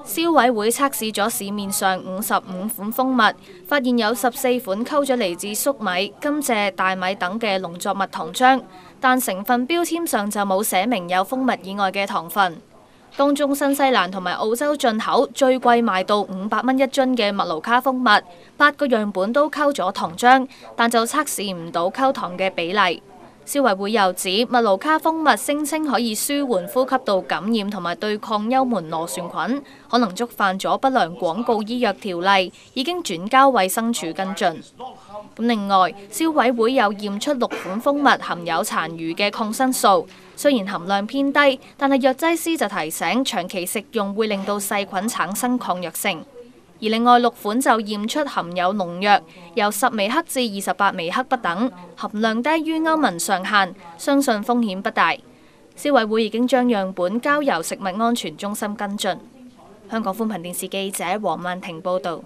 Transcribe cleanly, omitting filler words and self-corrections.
消委會測試咗市面上55款蜂蜜，發現有14款溝咗嚟自粟米、甘蔗、大米等嘅農作物糖漿，但成分標籤上就冇寫明有蜂蜜以外嘅糖分。當中新西蘭同埋澳洲進口最貴賣到500蚊一樽嘅麥盧卡蜂蜜，8個樣本都溝咗糖漿，但就測試唔到溝糖嘅比例。消委會又指麥盧卡蜂蜜聲稱可以舒緩呼吸道感染同埋對抗幽門螺旋菌，可能觸犯咗不良廣告醫藥條例，已經轉交衛生署跟進。另外，消委會又驗出6款蜂蜜含有殘餘嘅抗生素，雖然含量偏低，但係藥劑師就提醒長期食用會令到細菌產生抗藥性。而另外6款就驗出含有農藥，由10微克至28微克不等，含量低於歐盟上限，相信風險不大。消委會已經將樣本交由食物安全中心跟進。香港寬頻電視記者黃曼婷報導。